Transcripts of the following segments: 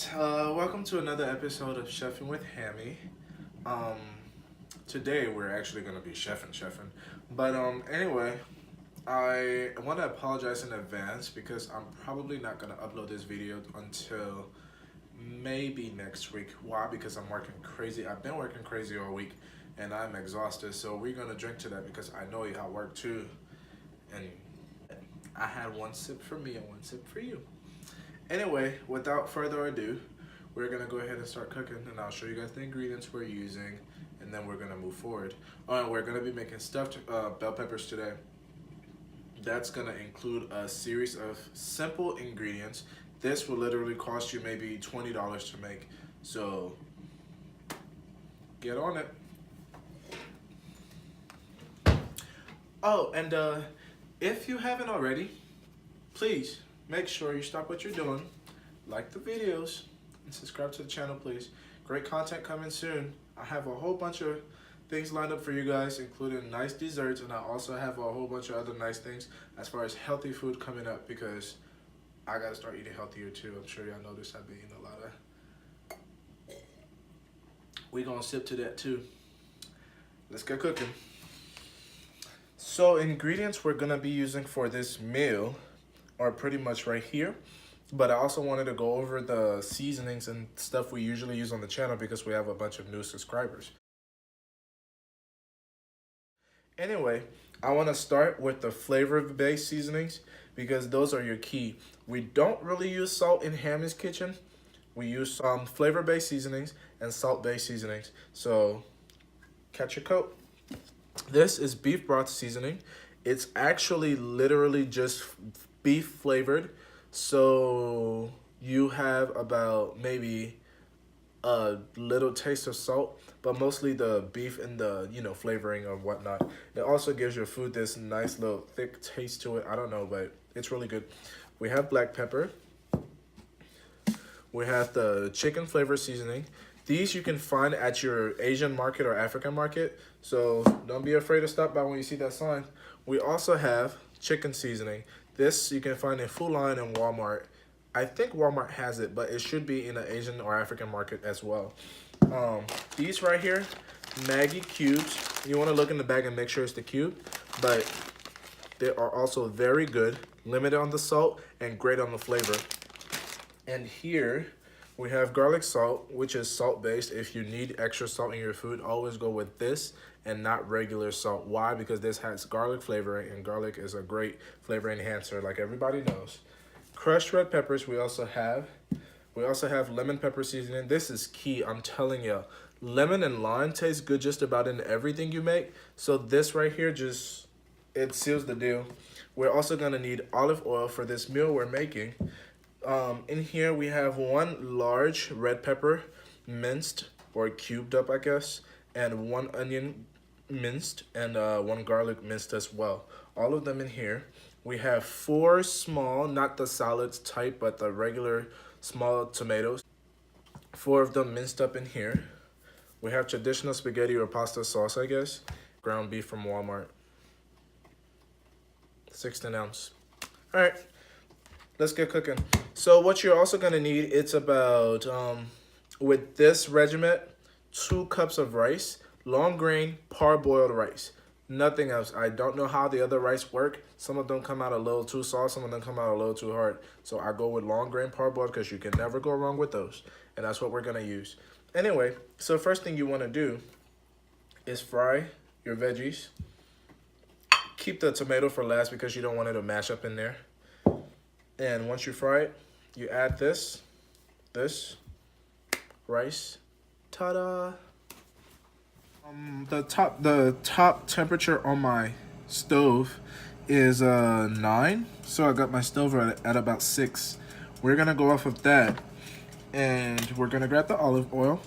Welcome to another episode of Chefing with Hammy. Um, Today we're actually gonna be chefing. But anyway, I want to apologize in advance because I'm probably not gonna upload this video until maybe next week. Why? Because I'm working crazy. I've been working crazy all week, and I'm exhausted. So we're gonna drink to that because I know y'all work too, and I had one sip for me and one sip for you. Anyway, without further ado, we're gonna go ahead and start cooking, and I'll show you guys the ingredients we're using, and then we're gonna move forward. Oh, and we're gonna be making stuffed bell peppers today. That's gonna include a series of simple ingredients. This will literally cost you maybe $20 to make, so get on it. Oh, and if you haven't already, please make sure you stop what you're doing, like the videos, and subscribe to the channel, please. Great content coming soon. I have a whole bunch of things lined up for you guys, including nice desserts, and I also have a whole bunch of other nice things as far as healthy food coming up because I gotta start eating healthier too. I'm sure y'all noticed I've been eating a lot of. We gonna sip to that too. Let's get cooking. So ingredients we're gonna be using for this meal are pretty much right here, but I also wanted to go over the seasonings and stuff we usually use on the channel because we have a bunch of new subscribers. Anyway, I want to start with the flavor-based seasonings because those are your key. We don't really use salt in Hammy's kitchen. We use some flavor-based seasonings and salt-based seasonings. So catch your coat. This is beef broth seasoning. It's actually literally just beef flavored, so you have about maybe a little taste of salt, but mostly the beef and the flavoring or whatnot. It also gives your food this nice little thick taste to it. I don't know, but it's really good. We have black pepper. We have the chicken flavor seasoning. These you can find at your Asian market or African market, so don't be afraid to stop by when you see that sign. We also have chicken seasoning. This you can find in Food Lion and Walmart. I think Walmart has it, but it should be in the Asian or African market as well. These right here, Maggi cubes. You want to look in the bag and make sure it's the cube, but they are also very good, limited on the salt and great on the flavor. And here we have garlic salt, which is salt-based. If you need extra salt in your food, always go with this and not regular salt. Why? Because this has garlic flavor, and garlic is a great flavor enhancer, like everybody knows. Crushed red peppers we also have. We also have lemon pepper seasoning. This is key, I'm telling you. Lemon and lime taste good just about in everything you make. So this right here it seals the deal. We're also gonna need olive oil for this meal we're making. In here we have one large red pepper minced or cubed up, I guess, and one onion minced and one garlic minced as well. All of them in here. We have 4 small, not the salads type, but the regular small tomatoes. 4 of them minced up in here. We have traditional spaghetti or pasta sauce, I guess. Ground beef from Walmart. 16 ounce. All right. Let's get cooking. So what you're also gonna need, it's about, with this regiment, 2 cups of rice, long grain, parboiled rice. Nothing else. I don't know how the other rice work. Some of them come out a little too soft, some of them come out a little too hard. So I go with long grain parboiled because you can never go wrong with those. And that's what we're gonna use. Anyway, so first thing you wanna do is fry your veggies. Keep the tomato for last because you don't want it to mash up in there. And once you fry it, you add this rice. Ta-da! The top temperature on my stove is 9, so I got my stove at about 6. We're gonna go off of that, and we're gonna grab the olive oil.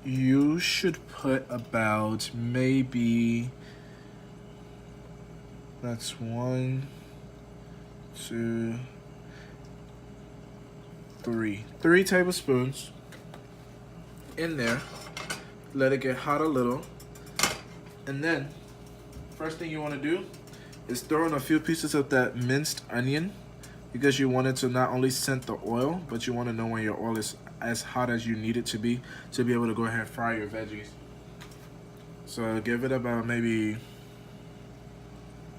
You should put about maybe, that's 1, 2, 3 tablespoons in there. Let it get hot a little, and then first thing you want to do is throw in a few pieces of that minced onion because you want it to not only scent the oil, but you want to know when your oil is as hot as you need it to be able to go ahead and fry your veggies. So give it about maybe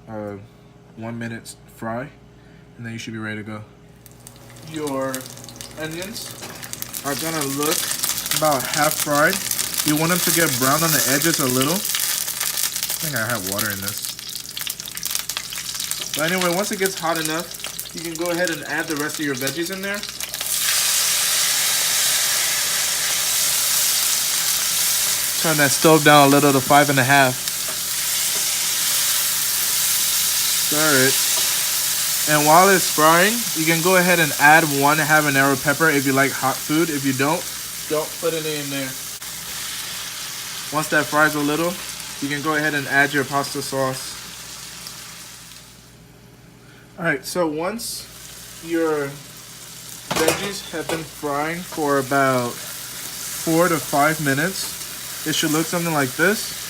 1 minute fry, and then you should be ready to go. Your onions are gonna look about half fried. You want them to get brown on the edges a little. I think I have water in this. But anyway, once it gets hot enough, you can go ahead and add the rest of your veggies in there. Turn that stove down a little to 5.5. Stir it. And while it's frying, you can go ahead and add 1 habanero pepper if you like hot food. If you don't put any in there. Once that fries a little, you can go ahead and add your pasta sauce. Alright, so once your veggies have been frying for about 4 to 5 minutes, it should look something like this.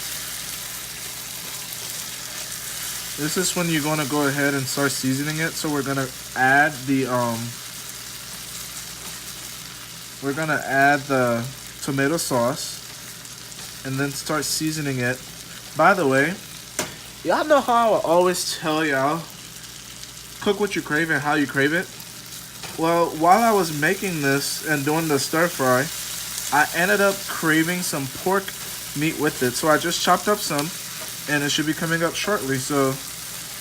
This is when you're gonna go ahead and start seasoning it. So we're gonna add the tomato sauce and then start seasoning it. By the way, y'all know how I always tell y'all, cook what you crave and how you crave it? Well, while I was making this and doing the stir fry, I ended up craving some pork meat with it. So I just chopped up some, and it should be coming up shortly. So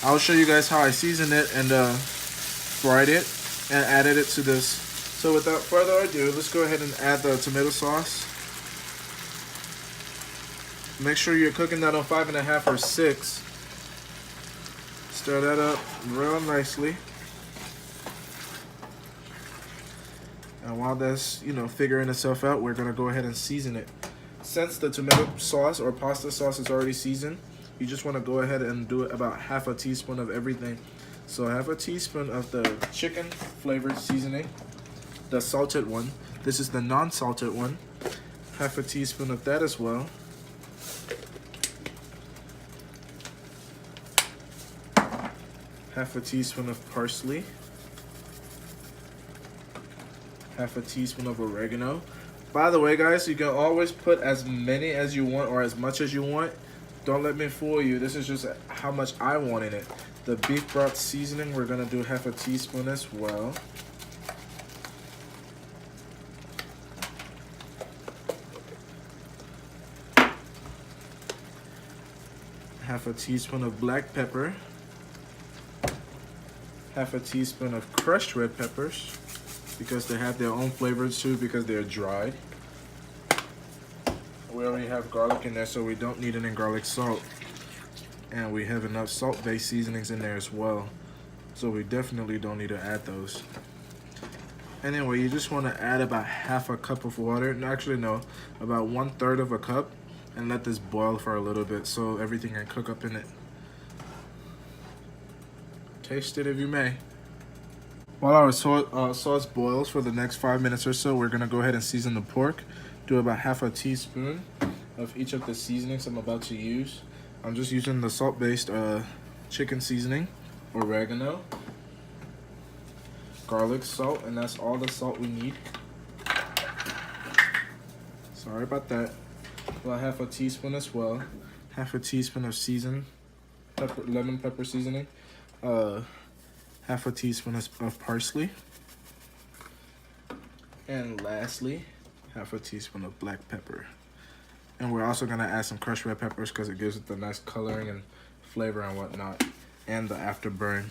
I'll show you guys how I seasoned it and fried it and added it to this. So without further ado, let's go ahead and add the tomato sauce. Make sure you're cooking that on 5.5 or 6. Stir that up real nicely. And while that's, figuring itself out, we're gonna go ahead and season it. Since the tomato sauce or pasta sauce is already seasoned, you just want to go ahead and do about half a teaspoon of everything. So half a teaspoon of the chicken flavored seasoning, the salted one. This is the non-salted one. Half a teaspoon of that as well. Half a teaspoon of parsley. Half a teaspoon of oregano. By the way, guys, you can always put as many as you want or as much as you want. Don't let me fool you. This is just how much I want in it. The beef broth seasoning, we're gonna do half a teaspoon as well. Half a teaspoon of black pepper. Half a teaspoon of crushed red peppers, because they have their own flavors too, because they're dried. We already have garlic in there, so we don't need any garlic salt. And we have enough salt-based seasonings in there as well, so we definitely don't need to add those. Anyway, you just want to add about half a cup of water. Actually, no, about 1/3 of a cup, and let this boil for a little bit so everything can cook up in it. Taste it if you may. While our sauce boils for the next 5 minutes or so, we're gonna go ahead and season the pork. Do about half a teaspoon of each of the seasonings I'm about to use. I'm just using the salt-based chicken seasoning, oregano, garlic salt, and that's all the salt we need. Sorry about that. About half a teaspoon as well. Half a teaspoon of seasoned lemon pepper seasoning. Half a teaspoon of parsley. And lastly, half a teaspoon of black pepper. And we're also gonna add some crushed red peppers because it gives it the nice coloring and flavor and whatnot, and the afterburn.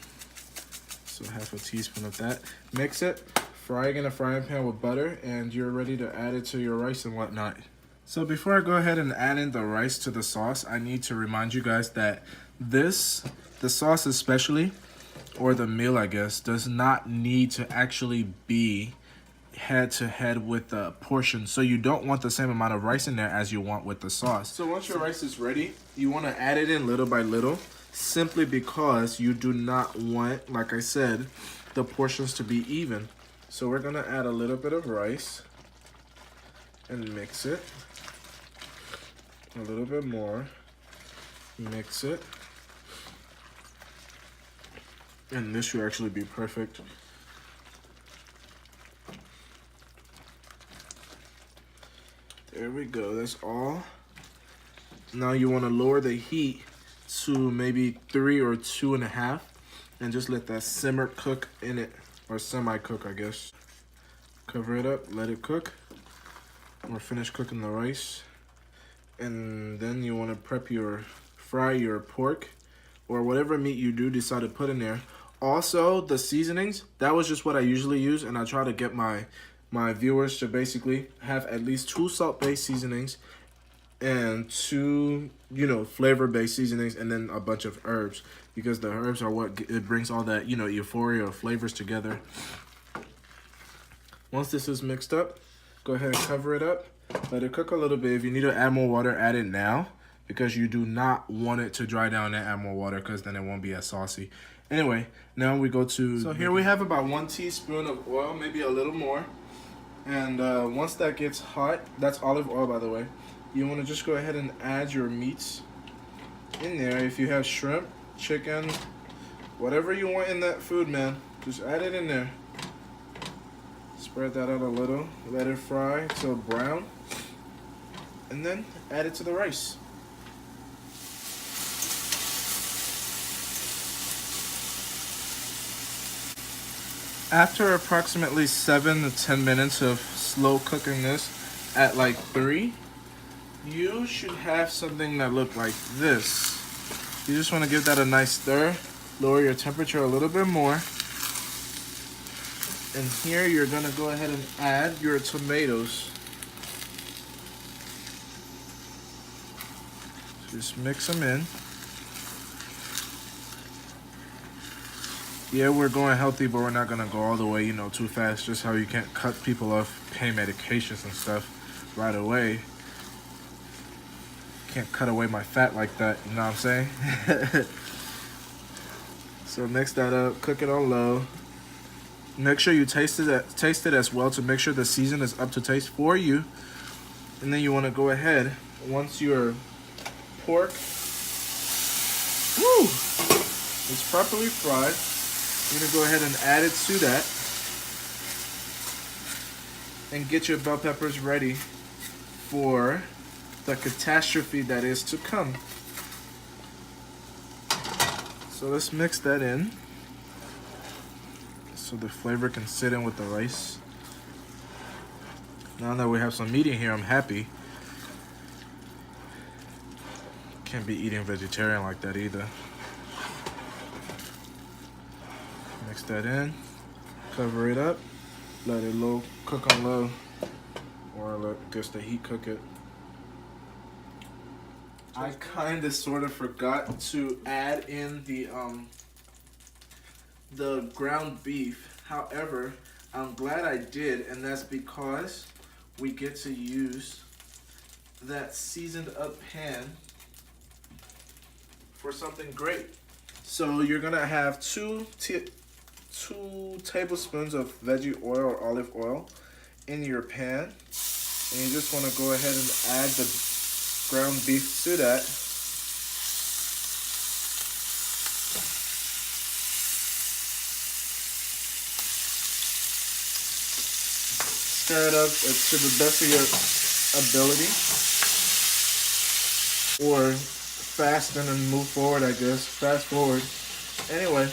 So half a teaspoon of that. Mix it, fry it in a frying pan with butter, and you're ready to add it to your rice and whatnot. So before I go ahead and add in the rice to the sauce, I need to remind you guys that the sauce especially, or the meal I guess, does not need to actually be head to head with the portion. So you don't want the same amount of rice in there as you want with the sauce. So once your rice is ready, you want to add it in little by little, simply because you do not want, like I said, the portions to be even. So we're gonna add a little bit of rice and mix it. A little bit more, mix it. And this should actually be perfect. There we go, that's all. Now you want to lower the heat to maybe 3 or 2.5 and just let that simmer cook in it, or semi-cook, I guess. Cover it up, let it cook. We're finished cooking the rice. And then you want to fry your pork or whatever meat you decide to put in there. Also, the seasonings, that was just what I usually use, and I try to get my viewers to basically have at least 2 salt-based seasonings and 2, flavor-based seasonings, and then a bunch of herbs, because the herbs are what it brings all that, euphoria or flavors together. Once this is mixed up, go ahead and cover it up. Let it cook a little bit. If you need to add more water, add it now, because you do not want it to dry down and add more water, because then it won't be as saucy. Anyway, now we go to... So here we have about 1 teaspoon of oil, maybe a little more. And once that gets hot, that's olive oil, by the way. You want to just go ahead and add your meats in there. If you have shrimp, chicken, whatever you want in that food, man, just add it in there. Spread that out a little. Let it fry till brown. And then add it to the rice. After approximately 7 to 10 minutes of slow cooking this at like 3, you should have something that looks like this. You just want to give that a nice stir. Lower your temperature a little bit more. And here you're going to go ahead and add your tomatoes. Just mix them in. Yeah, we're going healthy, but we're not going to go all the way, too fast. Just how you can't cut people off pain medications and stuff right away. Can't cut away my fat like that, you know what I'm saying? So mix that up, cook it on low. Make sure you taste it as well to make sure the season is up to taste for you. And then you want to go ahead, once your pork is properly fried, you're going to go ahead and add it to that. And get your bell peppers ready for the catastrophe that is to come. So let's mix that in so the flavor can sit in with the rice. Now that we have some meat in here, I'm happy. Can't be eating vegetarian like that either. Mix that in, cover it up, let it cook on low, or let just the heat cook it. I kind of sort of forgot to add in the ground beef. However, I'm glad I did, and that's because we get to use that seasoned up pan for something great. So you're gonna have 2 tablespoons of veggie oil or olive oil in your pan, and you just want to go ahead and add the ground beef to that. Stir it up to the best of your ability, or fasten and move forward, I guess. Fast forward. Anyway.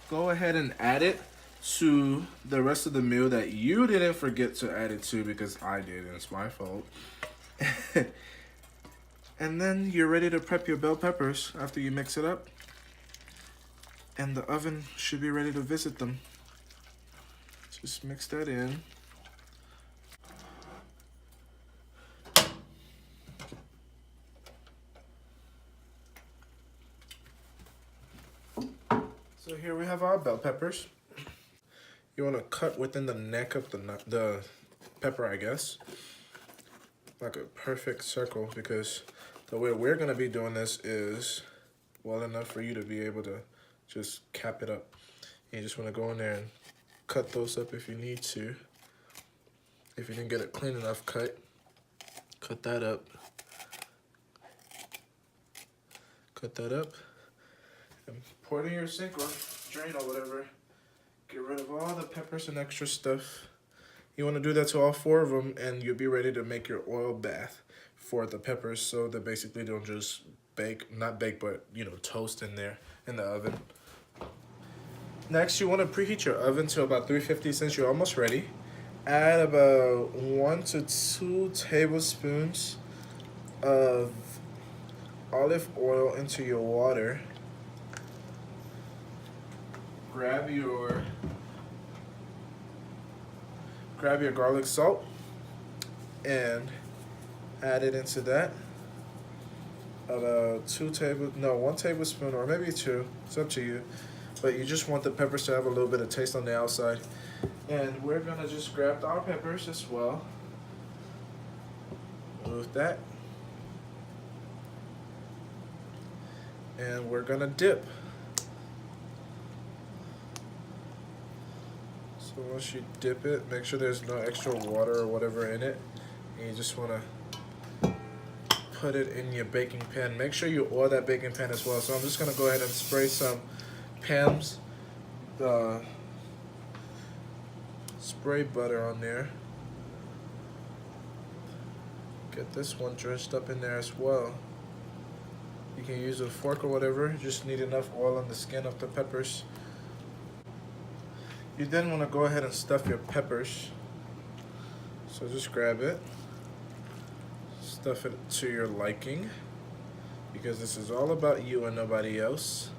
Go ahead and add it to the rest of the meal that you didn't forget to add it to, because I did, and it's my fault. And then you're ready to prep your bell peppers after you mix it up. And the oven should be ready to visit them. Just mix that in. So here we have our bell peppers. You want to cut within the neck of the pepper, I guess, like a perfect circle, because the way we're gonna be doing this is well enough for you to be able to just cap it up. And you just want to go in there and cut those up if you need to. If you didn't get it clean enough, cut that up. Cut that up and pour it in your sink or drain or whatever. Get rid of all the peppers and extra stuff. You want to do that to all 4 of them, and you'll be ready to make your oil bath for the peppers, so they basically don't just bake, not bake, but you know, toast in there in the oven. Next, you want to preheat your oven to about 350 since you're almost ready. Add about 1 to 2 tablespoons of olive oil into your water. Grab your garlic salt and add it into that. About 1 tablespoon or maybe 2. It's up to you. But you just want the peppers to have a little bit of taste on the outside. And we're gonna just grab our peppers as well. Move that. And we're gonna dip. So once you dip it, make sure there's no extra water or whatever in it. And you just wanna put it in your baking pan. Make sure you oil that baking pan as well. So I'm just gonna go ahead and spray some Pam's spray butter on there. Get this one drenched up in there as well. You can use a fork or whatever. You just need enough oil on the skin of the peppers. You then want to go ahead and stuff your peppers. So just grab it, stuff it to your liking, because this is all about you and nobody else.